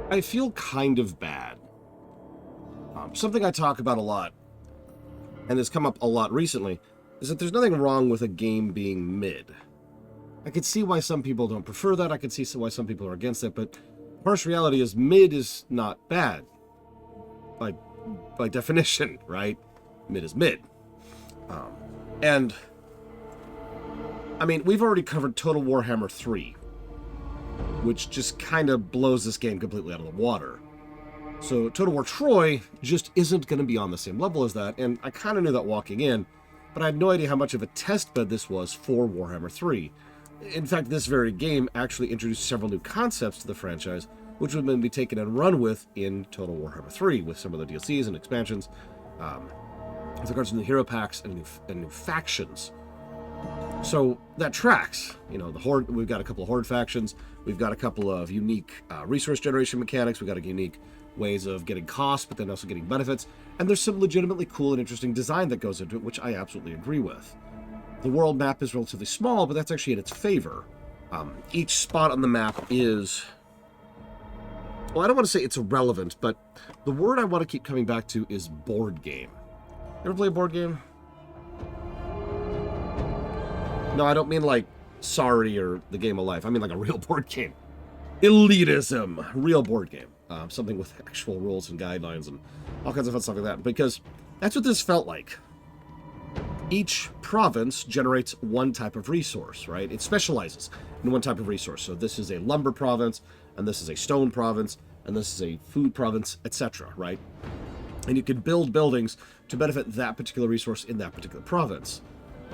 I feel kind of bad. Something I talk about a lot, and has come up a lot recently, is that there's nothing wrong with a game being mid. I could see why some people don't prefer that. I could see why some people are against it, but harsh reality is mid is not bad. By definition, right? Mid is mid. And, I mean, we've already covered Total Warhammer 3, which just kind of blows this game completely out of the water. So Total War Troy just isn't going to be on the same level as that, and I kind of knew that walking in, but I had no idea how much of a test bed this was for Warhammer 3. In fact, this very game actually introduced several new concepts to the franchise, which would then be taken and run with in Total Warhammer 3, with some of the DLCs and expansions, with regards to new hero packs and new factions. So that tracks. You know, the Horde. We've got a couple of Horde factions. We've got a couple of unique resource generation mechanics. We've got a unique ways of getting costs, but then also getting benefits. And there's some legitimately cool and interesting design that goes into it, which I absolutely agree with. The world map is relatively small, but that's actually in its favor. Each spot on the map is... Well, I don't want to say it's irrelevant, but the word I want to keep coming back to is board game. You ever play a board game? No, I don't mean like Sorry or The Game of Life. I mean like a real board game. Elitism. Real board game. Something with actual rules and guidelines and all kinds of fun stuff like that. Because that's what this felt like. Each province generates one type of resource, right? It specializes in one type of resource. So this is a lumber province, and this is a stone province, and this is a food province, etc., right? And you can build buildings to benefit that particular resource in that particular province.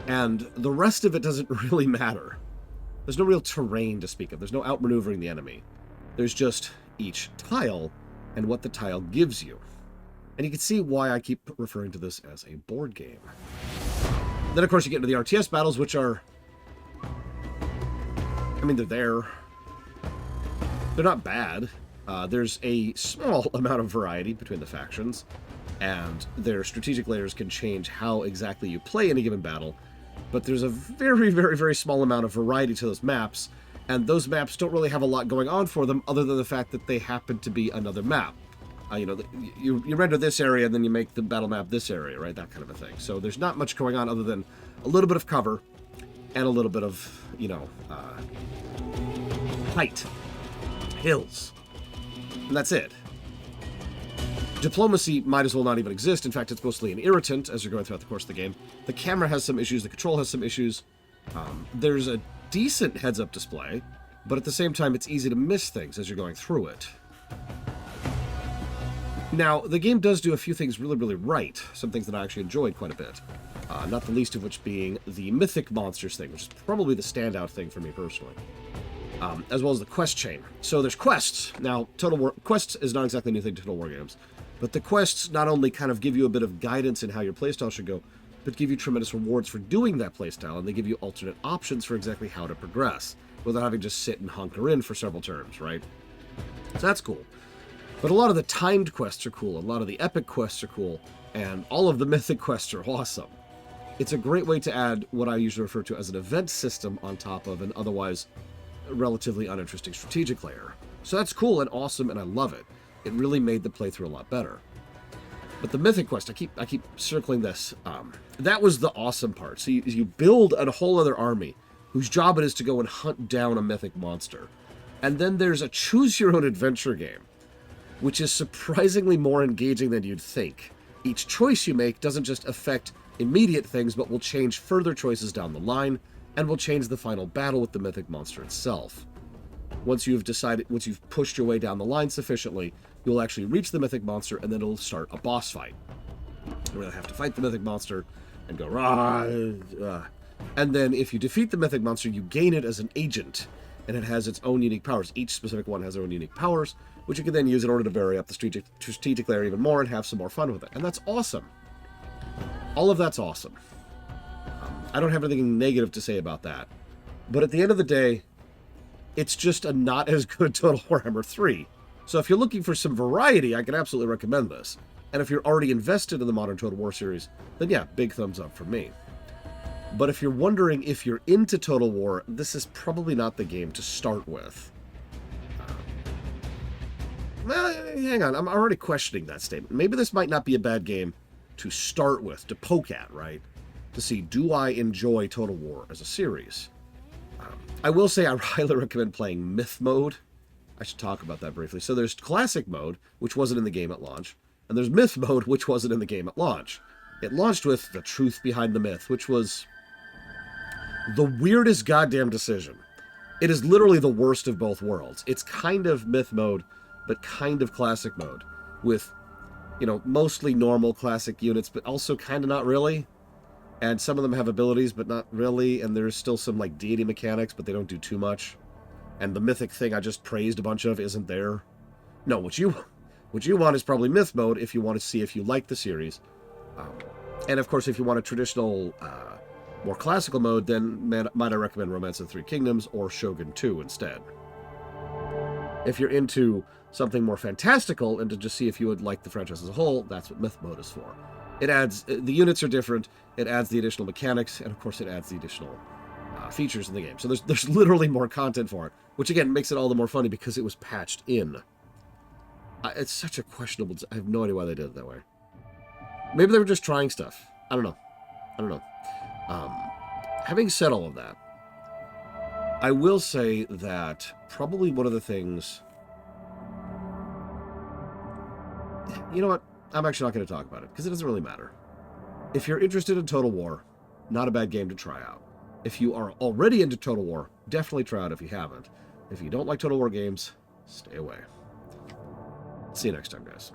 And the rest of it doesn't really matter. There's no real terrain to speak of. There's no outmaneuvering the enemy. There's just each tile and what the tile gives you. And you can see why I keep referring to this as a board game. Then, of course, you get into the RTS battles, which are... I mean, they're there. They're not bad. There's a small amount of variety between the factions, and their strategic layers can change how exactly you play in a given battle, but there's a very, very, very small amount of variety to those maps, and those maps don't really have a lot going on for them other than the fact that they happen to be another map. You know, you render this area, and then you make the battle map this area, right? That kind of a thing. So there's not much going on other than a little bit of cover and a little bit of, you know, height, hills, and that's it. Diplomacy might as well not even exist. In fact, it's mostly an irritant as you're going throughout the course of the game. The camera has some issues. The control has some issues. There's a decent heads-up display, but at the same time, it's easy to miss things as you're going through it. Now, the game does do a few things really, really right. Some things that I actually enjoyed quite a bit. Not the least of which being the mythic monsters thing, which is probably the standout thing for me personally. As well as the quest chain. So there's quests. Now, quests is not exactly a new thing to Total War games, but the quests not only kind of give you a bit of guidance in how your playstyle should go, but give you tremendous rewards for doing that playstyle, and they give you alternate options for exactly how to progress, without having to just sit and hunker in for several turns, right? So that's cool. But a lot of the timed quests are cool, a lot of the epic quests are cool, and all of the mythic quests are awesome. It's a great way to add what I usually refer to as an event system on top of an otherwise relatively uninteresting strategic layer. So that's cool and awesome, and I love it. It really made the playthrough a lot better. But the mythic quest, I keep circling this. That was the awesome part. So you build a whole other army whose job it is to go and hunt down a mythic monster. And then there's a choose-your-own-adventure game, which is surprisingly more engaging than you'd think. Each choice you make doesn't just affect immediate things, but will change further choices down the line, and will change the final battle with the mythic monster itself. Once you've pushed your way down the line sufficiently, you'll actually reach the mythic monster, and then it'll start a boss fight. You really have to fight the mythic monster, and go, rah. And then if you defeat the mythic monster, you gain it as an agent, and it has its own unique powers. Each specific one has their own unique powers, which you can then use in order to vary up the strategic layer even more and have some more fun with it. And that's awesome. All of that's awesome. I don't have anything negative to say about that. But at the end of the day, it's just a not as good Total Warhammer 3. So if you're looking for some variety, I can absolutely recommend this. And if you're already invested in the modern Total War series, then yeah, big thumbs up from me. But if you're wondering if you're into Total War, this is probably not the game to start with. Well, hang on. I'm already questioning that statement. Maybe this might not be a bad game to start with, to poke at, right? To see, do I enjoy Total War as a series? I will say I highly recommend playing Myth Mode. I should talk about that briefly. So there's Classic Mode, which wasn't in the game at launch, and there's Myth Mode, which wasn't in the game at launch. It launched with the truth behind the myth, which was the weirdest goddamn decision. It is literally the worst of both worlds. It's kind of Myth Mode, but kind of Classic Mode, with, you know, mostly normal classic units, but also kind of not really. And some of them have abilities, but not really, and there's still some, like, deity mechanics, but they don't do too much. And the mythic thing I just praised a bunch of isn't there. No, what you want is probably Myth Mode if you want to see if you like the series. And, of course, if you want a traditional, more classical mode, then might I recommend Romance of the Three Kingdoms or Shogun 2 instead. If you're into something more fantastical and to just see if you would like the franchise as a whole, that's what Myth Mode is for. It adds, the units are different, it adds the additional mechanics, and of course it adds the additional features in the game. So there's literally more content for it, which again makes it all the more funny because it was patched in. It's such a questionable, I have no idea why they did it that way. Maybe they were just trying stuff. I don't know. Having said all of that, I will say that probably one of the things... You know what? I'm actually not going to talk about it, because it doesn't really matter. If you're interested in Total War, not a bad game to try out. If you are already into Total War, definitely try out if you haven't. If you don't like Total War games, stay away. See you next time, guys.